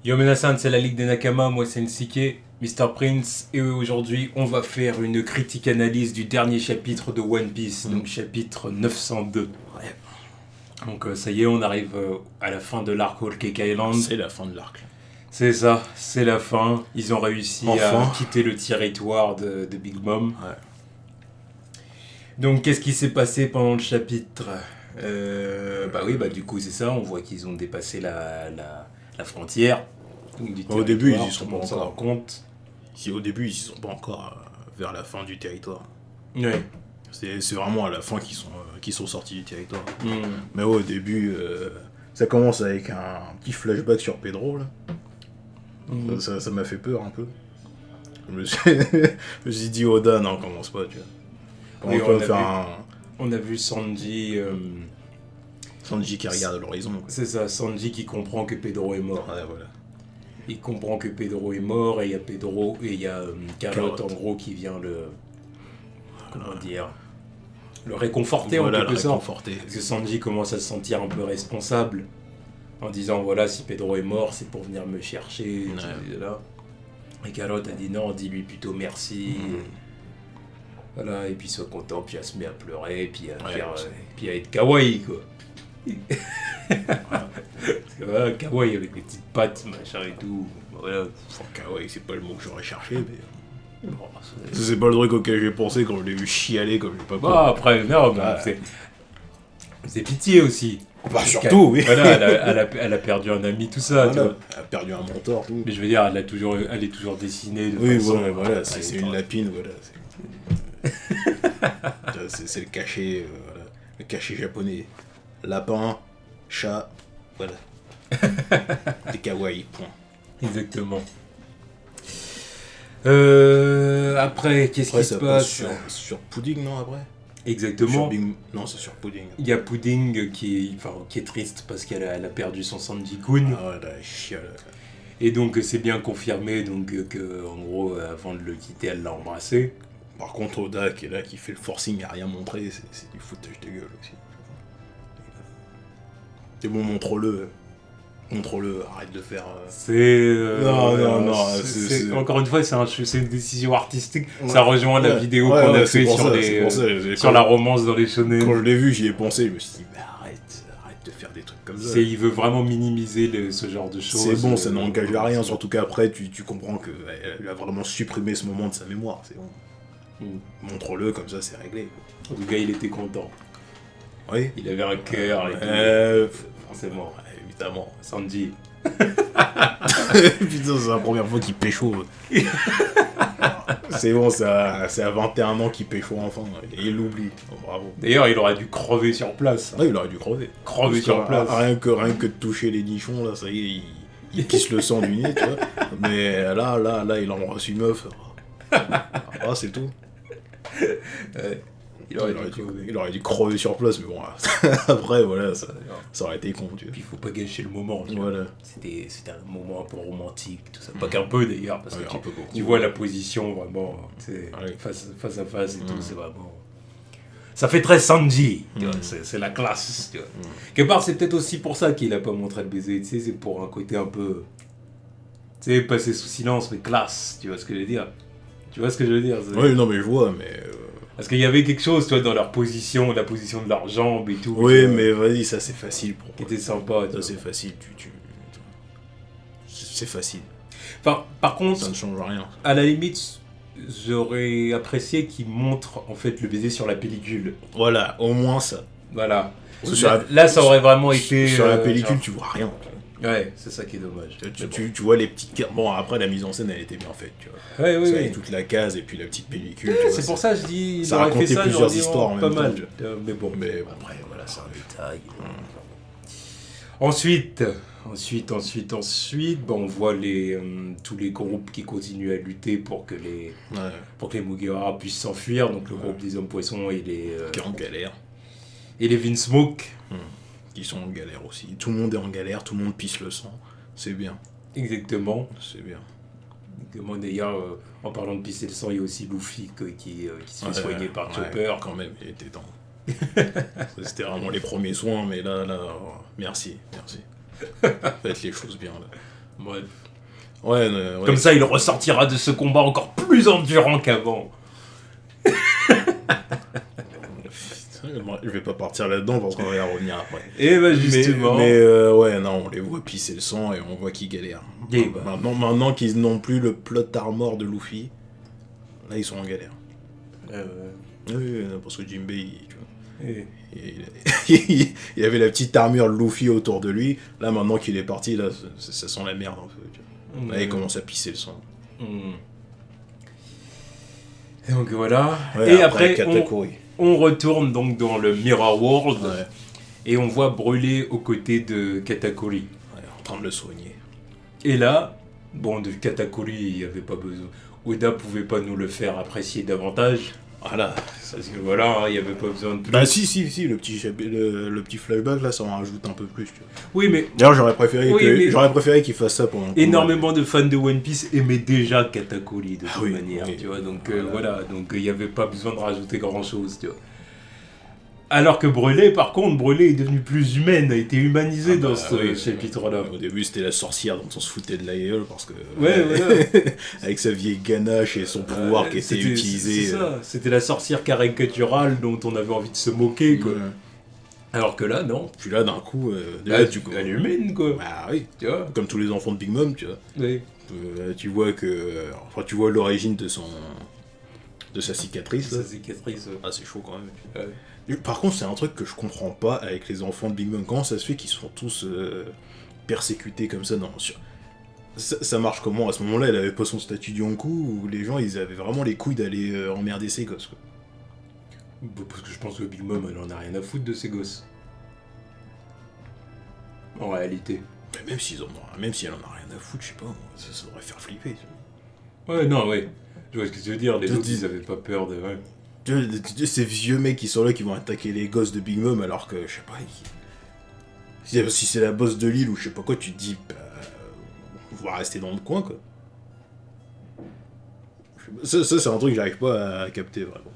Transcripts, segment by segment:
Yo Menasan, c'est la Ligue des Nakama, moi c'est Nsike, Mr. Prince, et aujourd'hui on va faire une critique analyse du dernier chapitre de One Piece, donc chapitre 902. Ouais, Donc ça y est, on arrive à la fin de l'arc Whole Cake Island. c'est la fin de l'arc. Là. C'est ça, c'est la fin. Ils ont réussi Enfin. à quitter le territoire de Big Mom. Ouais. Donc qu'est-ce qui s'est passé pendant le chapitre du coup c'est ça, on voit qu'ils ont dépassé la frontière. Donc, du Au début, territoire, ils y sont tout le pas monde s'en encore. rend compte. Au début, ils y sont pas encore vers la fin du territoire. Ouais. C'est vraiment à la fin qu'ils sont sortis du territoire. Mm. Mais ouais, au début, ça commence avec un petit flashback sur Pedro, là. Mm. Ça m'a fait peur un peu. Je me suis dit, Oda, non, commence pas, tu vois. Oui, On on a vu Sanji. Sanji qui regarde l'horizon, quoi. C'est ça, Sanji qui comprend que Pedro est mort. Ouais, voilà. Il comprend que Pedro est mort et il y a Pedro et il y a Carrot en gros qui vient le réconforter Voilà, en le quelque sorte. réconforter. Parce que Sanji commence à se sentir un peu responsable en disant voilà, si Pedro est mort, c'est pour venir me chercher. Ouais. Là. Et Carrot a dit non, dis-lui plutôt merci. Voilà, et puis sois content, puis elle se met à pleurer, puis puis à être kawaii quoi. Parce que voilà, kawaii avec les petites pattes, machin et tout. Voilà. Enfin, kawaii, c'est pas le mot que j'aurais cherché, mais... Bon, C'est pas le truc auquel j'ai pensé quand je l'ai vu chialer comme j'ai pas peur. bah, après, non, Ah. c'est pitié aussi. Bah, surtout, oui. Voilà, elle a perdu un ami, tout ça. Tu Voilà, vois. elle a perdu un mentor, tout. Mais je veux dire, elle est toujours dessinée de Oui, façon... voilà, c'est une lapine, voilà. C'est le cachet, voilà. Le cachet japonais. Lapin, chat, voilà. Des kawaii, point. Exactement. Après, qu'est-ce qui se Ça passe sur Pudding, non, après Exactement. Non, c'est sur Pudding. Il y a Pudding qui est triste parce qu'elle a perdu son Sanji-kun. Ah ouais, là, elle chiale. Et donc c'est bien confirmé donc que en gros avant de le quitter elle l'a embrassé. Par contre, Oda qui est là, qui fait le forcing à rien montrer, c'est du foutage de gueule aussi. C'est bon, montre-le. Montre-le, arrête de faire... Non, Encore une fois, c'est une décision artistique. Ouais. Ça rejoint la vidéo qu'on a fait sur la romance dans les shonen. Quand je l'ai vu, j'y ai pensé, je me suis dit, mais arrête de faire des trucs comme ça. Il veut vraiment minimiser ce genre de choses. C'est bon, ça n'engage à rien, surtout qu'après, tu comprends qu'elle a vraiment supprimé ce moment de sa mémoire, c'est bon. Montre-le, comme ça, c'est réglé. En tout cas, il était content. Oui. Il avait un cœur et tout. Forcément. Évidemment. Sanji. Putain, c'est la première fois qu'il pécho. C'est bon, c'est à 21 ans qu'il pécho enfin, et il l'oublie. Oh, bravo. D'ailleurs, il aurait dû crever sur place. Ouais, il aurait dû crever. Sur place. Rien que de toucher les nichons, là, ça y est, il pisse le sang du nez, tu vois. Mais là, il embrasse une meuf. Ah, c'est tout. Il aurait dû crever sur place, mais bon, après, voilà, ça aurait été con, tu vois. Puis il faut pas gâcher le moment. Tu Voilà. vois. C'était un moment un peu romantique, tout ça. Pas qu'un peu d'ailleurs, parce que un peu beaucoup. tu vois la position vraiment, face à face et tout, c'est vraiment... Ça fait très Sanji, tu vois, c'est la classe, tu vois. Quelque part, c'est peut-être aussi pour ça qu'il a pas montré le baiser, tu sais, c'est pour un côté un peu... Tu sais, passer sous silence, mais classe, tu vois ce que je veux dire. Tu vois ce que je veux dire Oui, non, mais je vois, mais... Parce qu'il y avait quelque chose, tu vois, dans leur position, la position de leurs jambes et tout. Oui, mais vas-y, ça c'est facile pour qui était sympa. Ça c'est facile, c'est facile. Enfin, par contre, ça ne change rien. À la limite, j'aurais apprécié qu'ils montrent en fait le baiser sur la pellicule. Voilà, au moins ça. Voilà. Là, ça aurait vraiment été... Sur la pellicule, tu vois rien. Ouais, c'est ça qui est dommage. Tu vois les petites cartes. Bon, après, la mise en scène, elle était bien faite, tu vois. Ouais, oui, avec toute la case et puis la petite pellicule. C'est pour ça que je dis... Ça racontait plusieurs histoires en pas même mal. temps. Mais bon, mais après, voilà, c'est un détail. Ensuite, on voit tous les groupes qui continuent à lutter pour que les Mugiwara puissent s'enfuir. Donc le groupe des hommes poissons et les... qui est en galère. Et les Vinsmoke. Qui sont en galère aussi. Tout le monde est en galère, tout le monde pisse le sang. C'est bien. Exactement. C'est bien. D'ailleurs, en parlant de pisser le sang, il y a aussi Luffy qui se fait soigner par Chopper. Quand même, il était temps. C'était vraiment les premiers soins, mais là, merci. Faites les choses bien, là. Bref. Ouais, Comme ça, il ressortira de ce combat encore plus endurant qu'avant. Je vais pas partir là-dedans parce qu'on va y revenir après. Et bah justement. Mais ouais, non, on les voit pisser le sang et on voit qu'ils galèrent. Et bah. Maintenant qu'ils n'ont plus le plot armor de Luffy, là ils sont en galère. Oui, parce que Jinbei, tu vois. Il avait la petite armure Luffy autour de lui. Là, maintenant qu'il est parti, là, ça sent la merde un peu. Tu vois. Là, il commence à pisser le sang. Et donc voilà. Ouais, et après Katakuri. On retourne donc dans le Mirror World. Ouais. Et on voit brûler aux côtés de Katakuri. Ouais, en train de le soigner. Et là, bon, de Katakuri, il n'y avait pas besoin. Oda pouvait pas nous le faire apprécier davantage. Voilà. Parce que voilà, il n'y avait pas besoin de plus. Bah si, le petit flashback là, ça en rajoute un peu plus. Tu vois. Oui, mais... D'ailleurs, j'aurais préféré qu'il fasse ça pendant... Énormément de fans de One Piece aimaient déjà Katakuri de toute manière, tu vois. Donc voilà, donc il n'y avait pas besoin de rajouter grand-chose, tu vois. Alors que par contre, Brûlé est devenue plus humaine, a été humanisée dans ce chapitre-là. Au début, c'était la sorcière dont on se foutait de la gueule parce que... Ouais, voilà. Avec sa vieille ganache et son pouvoir qui était utilisé... C'est ça, c'était la sorcière caricaturale dont on avait envie de se moquer, quoi. Ouais. Alors que là, non. Puis là, d'un coup, elle est humaine, quoi. Bah oui, tu vois. Comme tous les enfants de Big Mom, tu vois. Oui. Tu vois que... Enfin, tu vois l'origine de sa cicatrice. Sa cicatrice, Ah, c'est chaud quand même. Ouais. Par contre, c'est un truc que je comprends pas avec les enfants de Big Mom. Comment ça se fait qu'ils sont tous persécutés comme ça? Non, ça marche comment? À ce moment-là, elle avait pas son statut de Yonkou, ou les gens, ils avaient vraiment les couilles d'aller emmerder ses gosses, quoi. Parce que je pense que Big Mom, elle en a rien à foutre de ses gosses. En réalité. Mais même si elle en a rien à foutre, je sais pas, ça devrait faire flipper. Ouais, non, ouais. Je vois ce que tu veux dire, les autres, ils avaient pas peur de... Ouais. Ces vieux mecs qui sont là, qui vont attaquer les gosses de Big Mom, alors que, je sais pas, si c'est la boss de l'île ou je sais pas quoi, tu te dis, bah, on va rester dans le coin, quoi. Ça c'est un truc que j'arrive pas à capter, vraiment.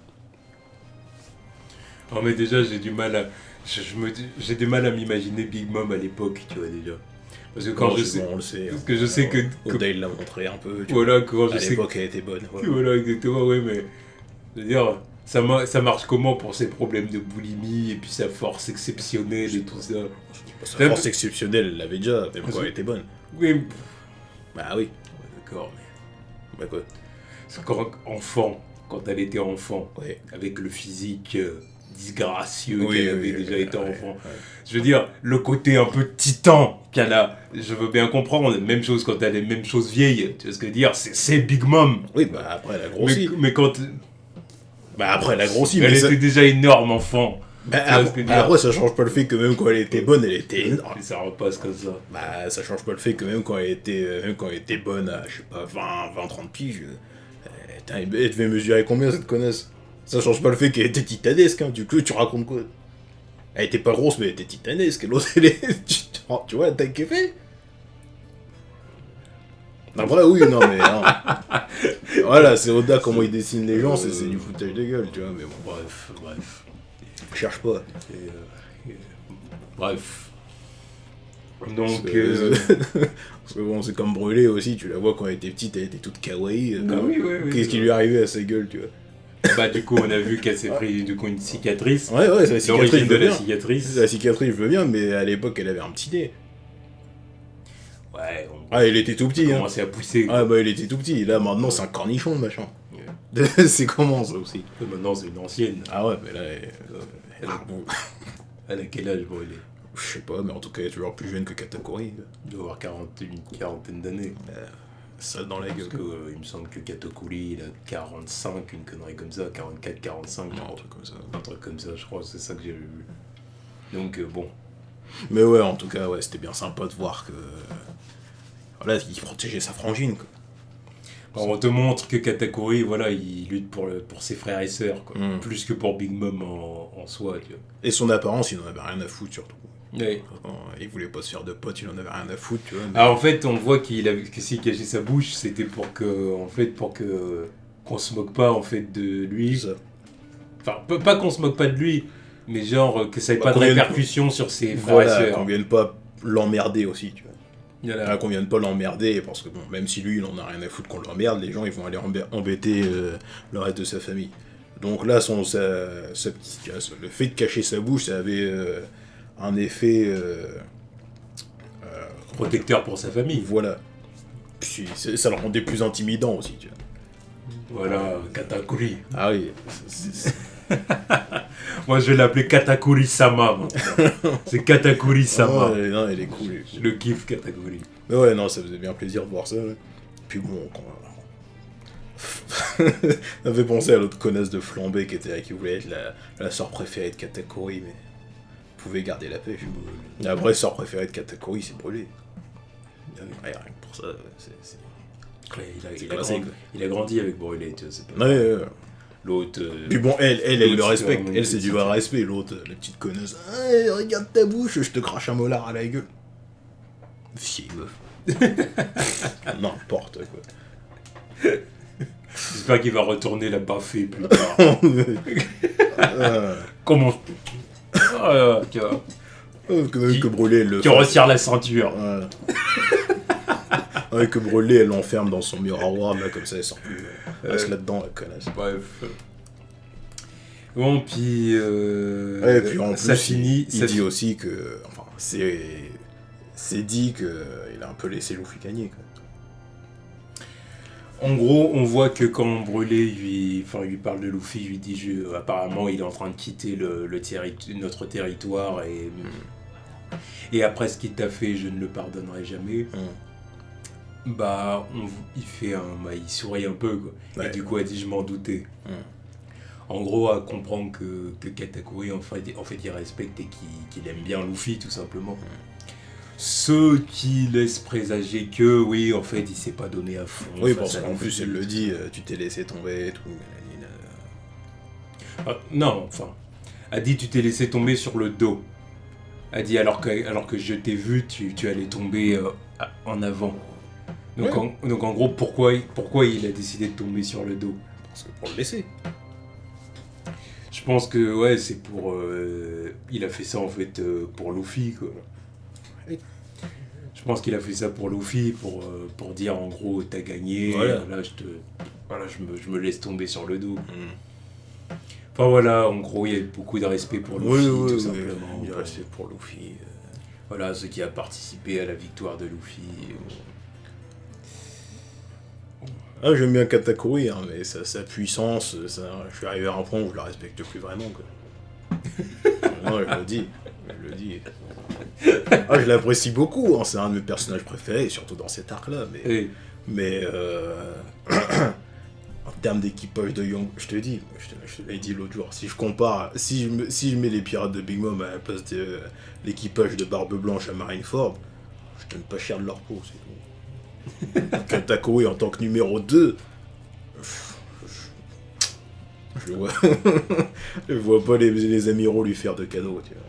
Non, mais déjà, j'ai du mal à m'imaginer Big Mom à l'époque, tu vois, déjà. Parce que quand on le sait. Parce que je sais que... Oda, il l'a montré un peu, tu voilà, quand à l'époque, elle était bonne. Voilà, exactement, ouais, mais... Je veux dire... Ça marche comment pour ses problèmes de boulimie et puis sa force exceptionnelle et tout ça? Sa force exceptionnelle, elle l'avait déjà, même quand elle était bonne. Oui. Bah oui. Ouais, d'accord, mais... Bah quoi? C'est quand elle était enfant, avec le physique disgracieux qu'elle avait déjà été enfant. Ouais. Je veux dire, le côté un peu titan qu'elle a, je veux bien comprendre, même chose quand elle est même chose vieille, tu vois ce que je veux dire, c'est Big Mom. Oui, bah après elle a grossi. Mais quand... Bah après elle a grossi, elle était déjà énorme enfant. Bah, après ça change pas le fait que même quand elle était bonne, elle était énorme. Ça repasse comme ça. Bah ça change pas le fait que même quand elle était bonne à, je sais pas, 20-30 piges, elle devait mesurer combien cette connasse? Ça change pas le fait qu'elle était titanesque, hein. Du coup tu racontes quoi? Elle était pas grosse mais elle était titanesque, l'autre elle est... tu vois la taille qu'elle fait? Après, oui, non, mais... Non. Voilà, c'est Oda, comment il dessine les gens, c'est du foutage de gueule, tu vois, mais bon, bref. Je cherche pas. Bref. Donc... Parce que bon, c'est comme Brûlé aussi, tu la vois quand elle était petite, elle était toute kawaii. Oui, qu'est-ce qui lui est arrivé à sa gueule, tu vois? Bah du coup, on a vu qu'elle s'est pris une cicatrice. Ouais, c'est la cicatrice. L'origine de la cicatrice. La cicatrice, je veux bien, mais à l'époque, elle avait un petit nez. Ouais, il était tout petit. Il commençait à pousser. Ah bah il était tout petit. Là maintenant c'est un cornichon machin. Yeah. C'est comment ça aussi? Maintenant c'est une ancienne. Ah ouais, mais là. Elle a quel âge, Brûlé? Je sais pas, mais en tout cas elle est toujours plus jeune que Katakuri. Il doit avoir une quarantaine d'années. Ça dans la gueule. Parce que il me semble que Katakuri il a 45, une connerie comme ça, 44, 45. Non, un truc comme ça. Un truc comme ça, je crois, c'est ça que j'ai vu. Donc bon. Mais ouais, en tout cas, c'était bien sympa de voir que. Voilà, il protégeait sa frangine, quoi. Alors, on te montre que Katakuri, voilà, il lutte pour ses frères et sœurs, quoi. Plus que pour Big Mom en soi, tu vois. Et son apparence, il en avait rien à foutre, surtout. Oui. Il voulait pas se faire de potes, il en avait rien à foutre, tu vois. Mais... Alors, en fait, on voit que s'il cachait sa bouche, c'était pour que qu'on se moque pas, en fait, de lui. Ça. Enfin, pas qu'on se moque pas de lui, mais genre que ça ait pas de répercussions sur ses frères et sœurs. Qu'on vienne pas l'emmerder aussi, tu vois. Qu'on vienne pas l'emmerder, parce que bon, même si lui, il en a rien à foutre qu'on l'emmerde, les gens, ils vont aller embêter le reste de sa famille. Donc là, le fait de cacher sa bouche, ça avait un effet... protecteur pour sa famille. Voilà. Puis ça le rendait plus intimidant aussi, tu vois. Voilà, Katakuri. Ah oui. Moi, je vais l'appeler Katakuri-sama. C'est Katakuri-sama. Oh, non, il est cool. Le kiff Katakuri. Mais ouais, non, ça faisait bien plaisir de voir ça. Ouais. Puis bon, ça fait penser à l'autre connasse de flambé qui voulait être la sœur préférée de Katakuri, mais pouvait garder la pêche. La vraie sœur préférée de Katakuri, c'est brûlé. Rien que pour ça, c'est... Ouais, il a grandi avec Brûlé, tu vois, c'est pas... Ouais. L'autre... Puis bon, elle le respecte, elle c'est du vrai respect, l'autre, la petite connasse, hey, regarde ta bouche, je te crache un molar à la gueule. Vieille meuf. N'importe quoi. J'espère qu'il va retourner la baffer plus tard. Comment... tu vois... que Brûlé le... Qui resserre la ceinture. Ouais, que Brûlé, elle l'enferme dans son miroir, là, comme ça, elle sort plus. Elle reste là-dedans, la connasse. Bref. Bon, puis... et puis en plus, ça finit... Il dit aussi que... Enfin, c'est dit qu'il a un peu laissé Luffy gagner, quoi. En gros, on voit que quand Brûlé lui parle de Luffy, lui dit apparemment il est en train de quitter notre territoire et après ce qu'il t'a fait, je ne le pardonnerai jamais. Bah, il sourit un peu, quoi. Ouais. Et du coup, elle dit, je m'en doutais. En gros, à comprendre que Katakuri, en fait, il respecte et qu'il aime bien Luffy, tout simplement. Ce qui laisse présager que, oui, en fait, il s'est pas donné à fond. Oui, parce qu'en plus, elle le dit, tu t'es laissé tomber et tout. Non, enfin, elle dit, tu t'es laissé tomber sur le dos. Elle dit, alors que je t'ai vu, tu allais tomber en avant. Donc, ouais. En gros, pourquoi il a décidé de tomber sur le dos? Parce que pour le laisser. Je pense que, ouais, c'est pour... il a fait ça, en fait, pour Luffy, quoi. Oui. Je pense qu'il a fait ça pour Luffy, pour dire, en gros, t'as gagné, voilà. Là, je me laisse tomber sur le dos. Enfin, voilà, en gros, il y a beaucoup de respect pour Luffy, tout simplement. Il y a respect pour Luffy. Voilà, ce qui a participé à la victoire de Luffy. Ah, j'aime bien Katakuri, hein, mais sa puissance, je suis arrivé à un point où je la respecte plus vraiment, quoi. Non, je le dis. Ah, je l'apprécie beaucoup, hein, c'est un de mes personnages préférés, surtout dans cet arc-là, mais en termes d'équipage de Young, je te dis, je te l'ai dit l'autre jour, si je compare, si je mets les pirates de Big Mom à la place de l'équipage de Barbe Blanche à Marineford, je donne pas cher de leur peau, c'est tout. Katakuri en tant que numéro 2, je vois pas les amiraux lui faire de cadeaux, tu vois.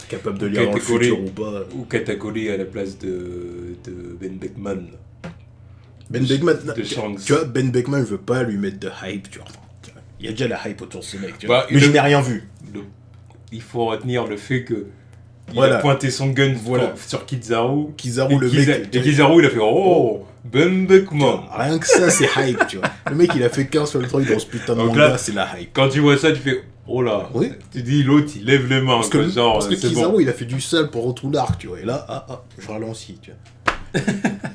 Capable de lire dans le futur ou pas. Ou Katakuri à la place de Ben Beckman. Ben Beckman, tu vois, Ben Beckman, je veux pas lui mettre de hype, tu vois. Il y a déjà la hype autour de ce mec, tu vois. Mais je n'ai rien vu. Il faut retenir le fait que il a pointé son gun sur Kizaru. Le mec. Et Kizaru, il a fait Ben Beckman. Rien que ça, c'est hype, tu vois. Le mec, il a fait 15 sur le truc dans ce putain de manga, c'est la hype. Quand tu vois ça, tu fais oh là. Oui. Tu dis l'autre, il lève les mains. Parce que Kizaru, il a fait du sale pour tout l'arc, tu vois. Et là, je ralentis, tu vois.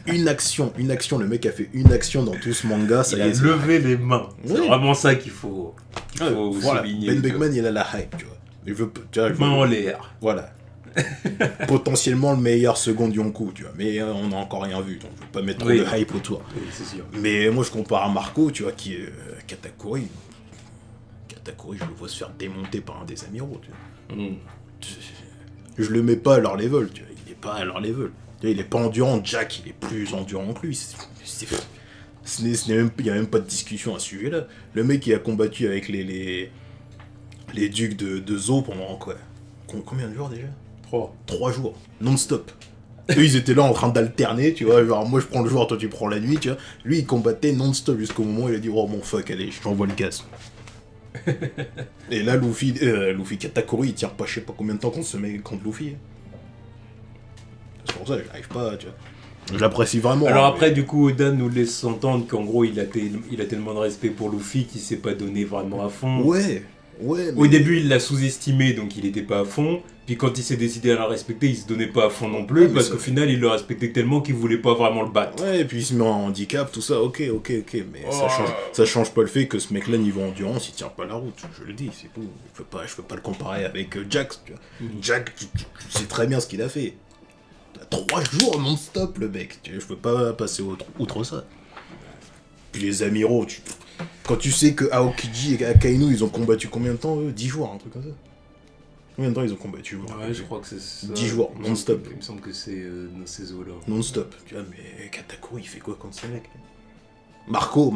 Une action, le mec a fait une action dans tout ce manga, ça y est. Il a levé les mains. C'est vraiment ça qu'il faut souligner. Ben Beckman, il a la hype, tu vois. Main en l'air. Voilà. Potentiellement le meilleur second Yonkou, tu vois, mais on n'a encore rien vu, donc je veux pas mettre trop de hype autour. Oui, c'est sûr. Mais moi je compare à Marco, tu vois, qui est Katakuri. Katakuri, je le vois se faire démonter par un des amiraux, tu vois. Je le mets pas à leur level, tu vois, il est pas à leur level. Tu vois, il est pas endurant, Jack, il est plus endurant que lui. Il n'y a même pas de discussion à ce sujet-là. Le mec qui a combattu avec les ducs de Zo pendant quoi? Combien de jours déjà? 3 jours, non-stop. Eux, ils étaient là en train d'alterner, tu vois, genre moi je prends le jour, toi tu prends la nuit, tu vois. Lui, il combattait non-stop jusqu'au moment où il a dit « Oh mon fuck, allez, j'envoie le gaz. » Et là, Luffy Katakuri, il tient pas je sais pas combien de temps contre ce mec, contre Luffy. C'est pour ça que j'arrive pas, tu vois. Je l'apprécie vraiment. Alors après, du coup, Oda nous laisse entendre qu'en gros, il a tellement de respect pour Luffy qu'il s'est pas donné vraiment à fond. Ouais. Au début, il l'a sous-estimé, donc il était pas à fond. Puis quand il s'est décidé à la respecter, il se donnait pas à fond non plus, parce qu'au final, il le respectait tellement qu'il voulait pas vraiment le battre. Ouais, et puis il se met en handicap, tout ça, ok, mais ça change pas le fait que ce mec-là, niveau endurance, il tient pas la route, je le dis, c'est tout. Je peux pas le comparer avec Jack, tu vois. Jack, tu sais très bien ce qu'il a fait. 3 jours non-stop, le mec, je peux pas passer outre ça. Puis les amiraux, quand tu sais que Aokiji et Akainu, ils ont combattu combien de temps, eux 10 jours, un truc comme ça. Combien de temps ils ont combattu? Ouais, je crois que c'est ça. 10 jours, non-stop. Il me semble que c'est dans ces eaux-là. Non-stop. Tu vois, mais Katakuri, il fait quoi contre ce mec? Marco,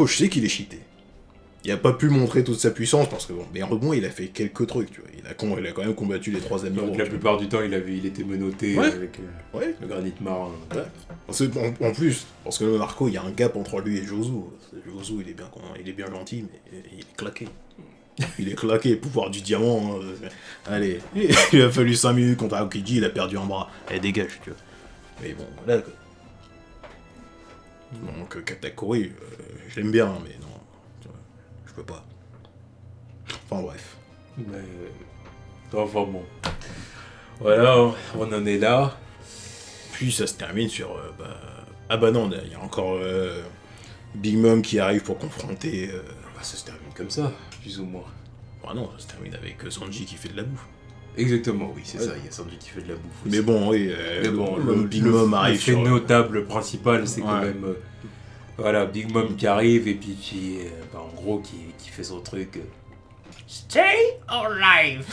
je sais qu'il est cheaté. Il a pas pu montrer toute sa puissance parce que bon, mais en rebond, il a fait quelques trucs, tu vois. Il a quand même combattu les 3 amiraux. Donc la plupart du temps, il était menotté avec le granit marin. Ouais. En plus, parce que Marco, il y a un gap entre lui et Josu. Josu, il est bien gentil, mais il est claqué. Il est claqué, pouvoir du diamant. Allez, il a fallu 5 minutes contre Aokiji, il a perdu un bras. Allez, dégage, tu vois. Mais bon, voilà quoi. Donc Katakuri, je l'aime bien, mais non, je peux pas. Enfin bref. Enfin bon. Voilà, on en est là. Puis ça se termine sur... Ah bah non, il y a encore Big Mom qui arrive pour confronter... Ça se termine comme ça, plus ou moins. Ah non, ça se termine avec Sanji qui fait de la bouffe. Exactement, oui, c'est ça, il y a Sanji qui fait de la bouffe aussi. Mais bon, oui, le Big Mom arrive sur... Le fait notable principal, c'est quand même... voilà, Big Mom qui arrive et puis qui, en gros, qui fait son truc... Stay alive.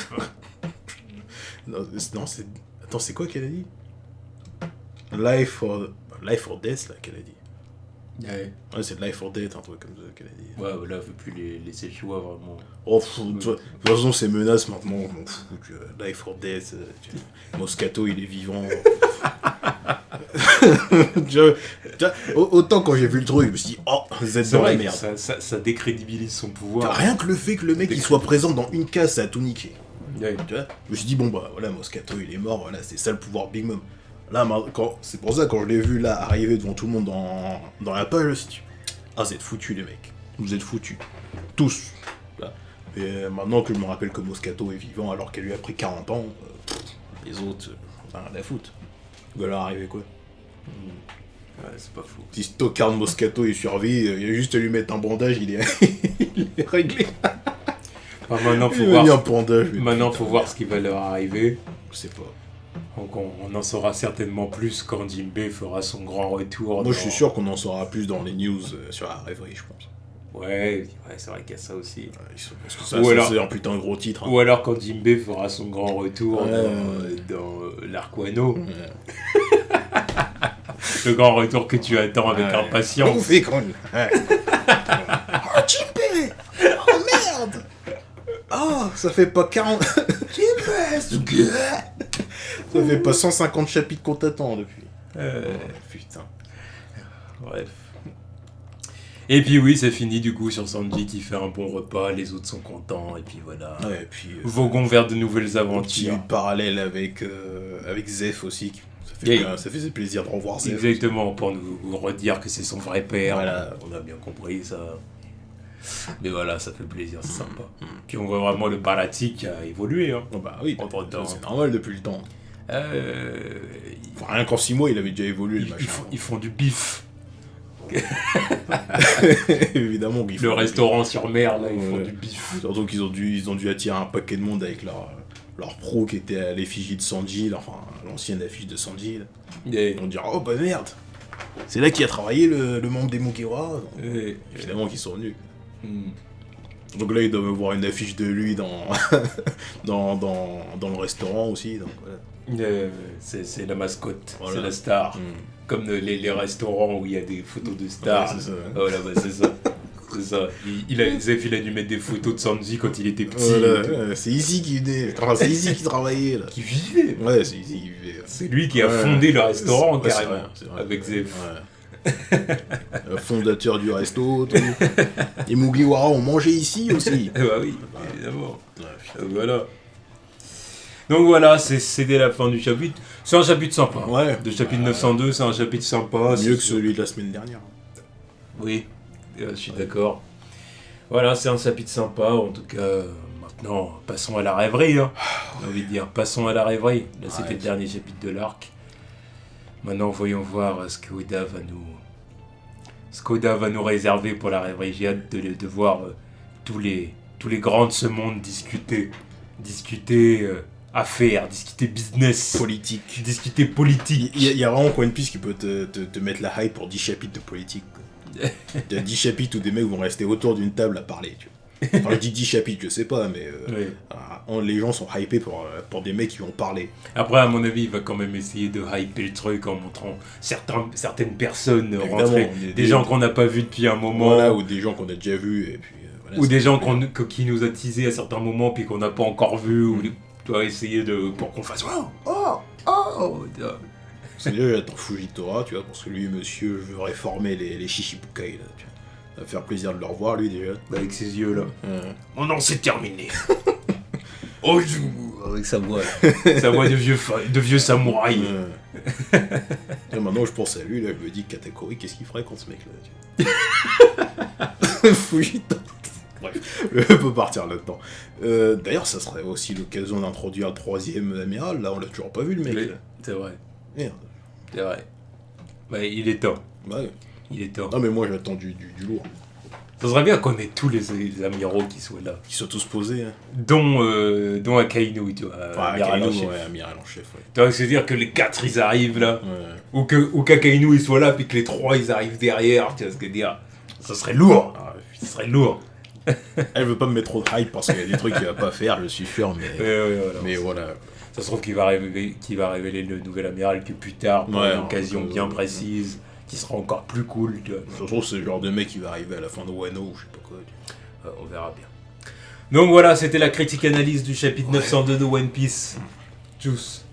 Non, c'est... Attends, c'est quoi qu'elle a dit? Life or Death, là, qu'elle a dit. Ouais, c'est Life or Death, un truc comme ça qu'elle a dit. Ouais, voilà, elle veut plus les laisser le choix, vraiment. Oh, de toute façon, ces menaces, maintenant, je m'en fous. Life or Death, Moscato, il est vivant. Autant quand j'ai vu le truc, je me suis dit, oh, vous êtes dans la merde. Ça décrédibilise son pouvoir. Rien que le fait que le mec il soit présent dans une case, ça a tout niqué. Ouais. Tu vois, je me suis dit, bon bah voilà, Moscato il est mort, voilà, c'est ça le pouvoir Big Mom. Là, c'est pour ça quand je l'ai vu là arriver devant tout le monde dans la page, je me suis dit, ah, vous êtes foutus les mecs, vous êtes foutus. Tous. Là. Et maintenant que je me rappelle que Moscato est vivant alors qu'elle lui a pris 40 ans, les autres, rien à foutre. Il va leur arriver quoi? Ouais, c'est pas fou. Si Stockard Moscato il survit, il y a juste à lui mettre un bandage, il est réglé. Maintenant, faut voir ce qui va leur arriver. Je sais pas. Donc on en saura certainement plus quand Jinbei fera son grand retour. Moi je suis sûr qu'on en saura plus dans les news sur la rêverie, je pense. Ouais, c'est vrai qu'il y a ça aussi. Ouais, parce que ça, c'est un putain de gros titre. Hein. Ou alors quand Jinbei fera son grand retour dans l'Arc Wano. Le grand retour que tu attends avec impatience. On fait con. Oh, Jinbei! Oh merde! Oh, ça fait pas 40... Jinbei! Ça fait pas 150 chapitres qu'on t'attend depuis. Putain. Bref. Et puis oui, c'est fini du coup sur Sanji qui fait un bon repas, les autres sont contents, et puis voilà. Ouais, et puis... voguons vers de nouvelles aventures. Petit parallèle avec Zeph aussi. Ça faisait plaisir de revoir Zeph. Exactement, pour nous redire que c'est son vrai père. Voilà, on a bien compris ça. Mais voilà, ça fait plaisir, c'est sympa. Puis on voit vraiment le Baratie qui a évolué. Hein, bah oui, c'est normal depuis le temps. Rien qu'en 6 mois, il avait déjà évolué le machin. Ils font du bif. Évidemment qu'ils font le restaurant sur mer, là, ils font du bif. Surtout qu'ils ont dû attirer un paquet de monde avec leur pro qui était à l'effigie de Sanji, enfin l'ancienne affiche de Sanji. Ils vont dire, oh bah merde, c'est là qu'il a travaillé le membre des Mugiwara. Évidemment qu'ils sont venus. Donc là, ils doivent voir une affiche de lui dans le restaurant aussi. Donc, voilà. C'est la mascotte, voilà. C'est la star. Comme les restaurants où il y a des photos de stars. Ouais, c'est ça. Voilà, c'est ça. C'est ça. Zeph, il a dû mettre des photos de Sanji quand il était petit. Voilà, c'est ici qu'il venait. C'est ici qu'il travaillait. Là. Qui vivait. Ouais, c'est ici qu'il vivait. C'est lui qui a fondé le restaurant carrément. C'est vrai. Avec Zeph. Le fondateur du resto. Tout. Les Mugiwara ont mangé ici aussi. Bah oui, évidemment. Ouais, voilà. Donc voilà, c'était la fin du chapitre. C'est un chapitre sympa. Ouais. Le chapitre 902, c'est un chapitre sympa. Mieux que celui de la semaine dernière. Oui, je suis d'accord. Voilà, c'est un chapitre sympa. En tout cas, maintenant, passons à la rêverie. Hein. J'ai envie de dire, passons à la rêverie. Là, c'était le dernier chapitre de l'arc. Maintenant, voyons voir ce que Oda va nous réserver pour la rêverie. J'ai hâte de voir tous les grands de ce monde discuter affaires, discuter business, politique. Discuter politique. Il y a vraiment One Piece qui peut te mettre la hype pour 10 chapitres de politique. Il y a 10 chapitres où des mecs vont rester autour d'une table à parler. Tu vois. Enfin, je dis 10 chapitres, je sais pas, mais les gens sont hypés pour des mecs qui vont parler. Après, à mon avis, il va quand même essayer de hyper le truc en montrant certaines personnes rentrer, des gens qu'on n'a pas vus depuis un moment. Voilà, ou des gens qu'on a déjà vus. Et puis, voilà, ou des gens qui nous a teasé à certains moments puis qu'on n'a pas encore vus. Ou tu vas essayer pour qu'on fasse C'est déjà, j'attends Fujitora, tu vois, parce que lui, monsieur, veut réformer les Shichibukai, là, tu vois. Ça va faire plaisir de le revoir, lui, déjà. Avec ses yeux, là. Oh non, c'est terminé. Oh, avec sa voix. Sa voix de vieux samouraï. Et maintenant, je pense à lui, là, je me dis, Katakuri, qu'est-ce qu'il ferait contre ce mec-là, tu vois. Fujitora. Bref, on peut partir là-dedans. D'ailleurs, ça serait aussi l'occasion d'introduire le 3e amiral, là, on l'a toujours pas vu, le mec. Oui, c'est vrai. Merde. C'est vrai. Bah, il est temps. Ouais. Il est temps. Non, mais moi, j'attends du lourd. Ça serait bien qu'on ait tous les amiraux qui soient là. Qui soient tous posés. Hein. Dont Akainu, tu vois. Amiral en chef. Ouais, amiral en chef, ouais. Tu vois, c'est-à-dire que les 4, ils arrivent là. Ouais. Ou qu'Akainu, il soit là, puis que les 3, ils arrivent derrière. Tu vois ce que je veux dire. Ça serait lourd. Ça serait lourd. Elle veut pas me mettre trop de hype parce qu'il y a des trucs qu'il va pas faire, je suis sûr, mais... voilà. Mais voilà. Ça se trouve qu'il va révéler le nouvel amiral que plus tard, pour une occasion bien précise, qui sera encore plus cool. Tu vois. Ça se trouve, c'est le genre de mec qui va arriver à la fin de Wano ou je sais pas quoi. On verra bien. Donc voilà, c'était la critique analyse du chapitre 902 de One Piece. Tchuss.